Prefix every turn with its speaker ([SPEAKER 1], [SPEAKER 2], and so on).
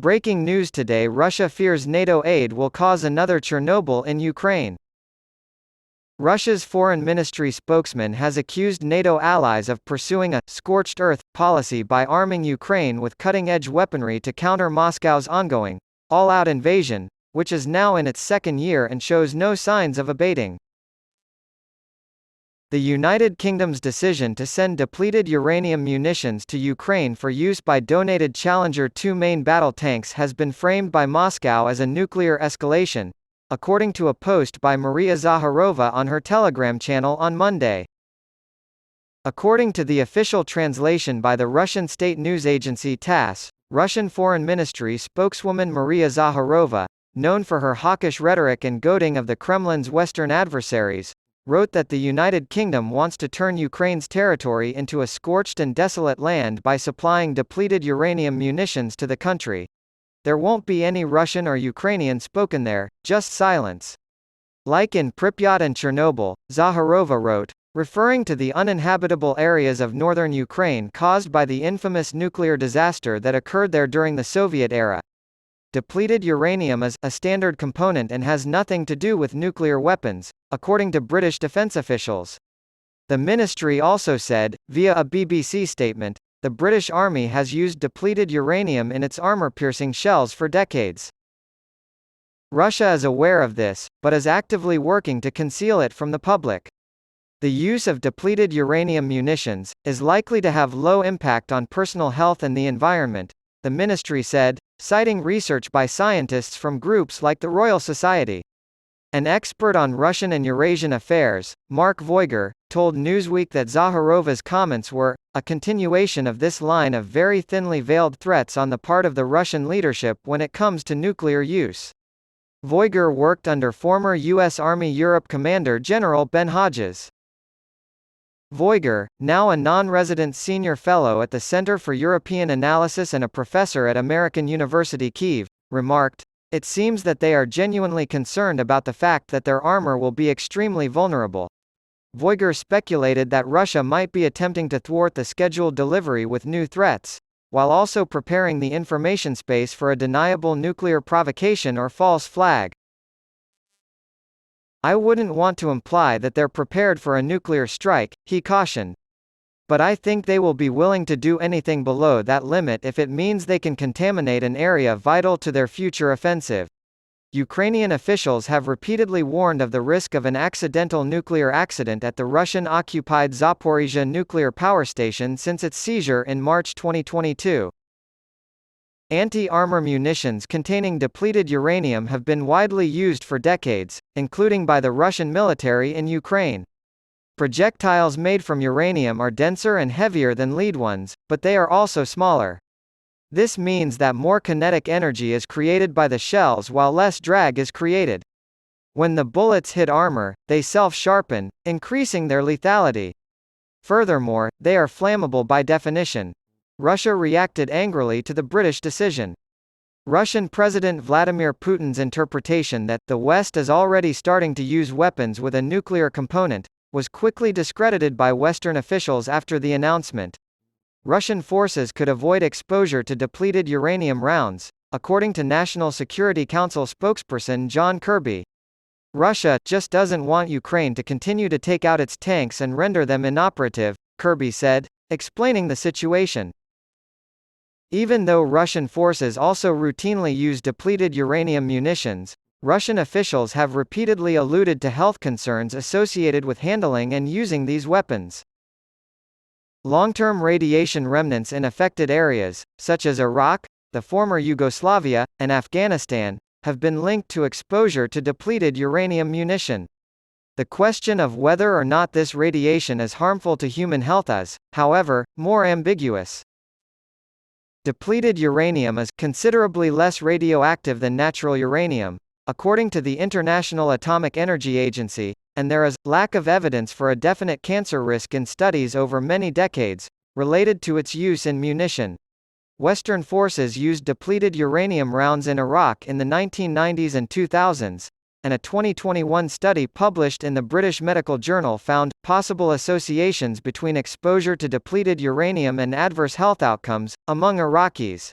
[SPEAKER 1] Breaking news today: Russia fears NATO aid will cause another Chernobyl in Ukraine. Russia's foreign ministry spokesman has accused NATO allies of pursuing a «scorched earth» policy by arming Ukraine with cutting-edge weaponry to counter Moscow's ongoing, all-out invasion, which is now in its second year and shows no signs of abating. The United Kingdom's decision to send depleted uranium munitions to Ukraine for use by donated Challenger 2 main battle tanks has been framed by Moscow as a nuclear escalation, according to a post by Maria Zakharova on her Telegram channel on Monday. According to the official translation by the Russian state news agency TASS, Russian Foreign Ministry spokeswoman Maria Zakharova, known for her hawkish rhetoric and goading of the Kremlin's Western adversaries, wrote that the United Kingdom wants to turn Ukraine's territory into a scorched and desolate land by supplying depleted uranium munitions to the country. There won't be any Russian or Ukrainian spoken there, just silence. Like in Pripyat and Chernobyl, Zakharova wrote, referring to the uninhabitable areas of northern Ukraine caused by the infamous nuclear disaster that occurred there during the Soviet era. Depleted uranium is a standard component and has nothing to do with nuclear weapons, according to British defence officials. The ministry also said, via a BBC statement, the British Army has used depleted uranium in its armour-piercing shells for decades. Russia is aware of this, but is actively working to conceal it from the public. The use of depleted uranium munitions is likely to have low impact on personal health and the environment, the ministry said, citing research by scientists from groups like the Royal Society. An expert on Russian and Eurasian affairs, Mark Voiger, told Newsweek that Zakharova's comments were a continuation of this line of very thinly veiled threats on the part of the Russian leadership when it comes to nuclear use. Voiger worked under former U.S. Army Europe Commander General Ben Hodges. Voiger, now a non-resident senior fellow at the Center for European Analysis and a professor at American University Kyiv, remarked, "It seems that they are genuinely concerned about the fact that their armor will be extremely vulnerable." Voiger speculated that Russia might be attempting to thwart the scheduled delivery with new threats, while also preparing the information space for a deniable nuclear provocation or false flag. "I wouldn't want to imply that they're prepared for a nuclear strike," he cautioned. "But I think they will be willing to do anything below that limit if it means they can contaminate an area vital to their future offensive." Ukrainian officials have repeatedly warned of the risk of an accidental nuclear accident at the Russian-occupied Zaporizhzhia nuclear power station since its seizure in March 2022. Anti-armor munitions containing depleted uranium have been widely used for decades, including by the Russian military in Ukraine. Projectiles made from uranium are denser and heavier than lead ones, but they are also smaller. This means that more kinetic energy is created by the shells while less drag is created. When the bullets hit armor, they self-sharpen, increasing their lethality. Furthermore, they are flammable by definition. Russia reacted angrily to the British decision. Russian President Vladimir Putin's interpretation that the West is already starting to use weapons with a nuclear component was quickly discredited by Western officials after the announcement. Russian forces could avoid exposure to depleted uranium rounds, according to National Security Council spokesperson John Kirby. Russia just doesn't want Ukraine to continue to take out its tanks and render them inoperative, Kirby said, explaining the situation. Even though Russian forces also routinely use depleted uranium munitions, Russian officials have repeatedly alluded to health concerns associated with handling and using these weapons. Long-term radiation remnants in affected areas, such as Iraq, the former Yugoslavia, and Afghanistan, have been linked to exposure to depleted uranium munition. The question of whether or not this radiation is harmful to human health is, however, more ambiguous. Depleted uranium is considerably less radioactive than natural uranium, according to the International Atomic Energy Agency, and there is lack of evidence for a definite cancer risk in studies over many decades related to its use in munition. Western forces used depleted uranium rounds in Iraq in the 1990s and 2000s, and a 2021 study published in the British Medical Journal found possible associations between exposure to depleted uranium and adverse health outcomes among Iraqis.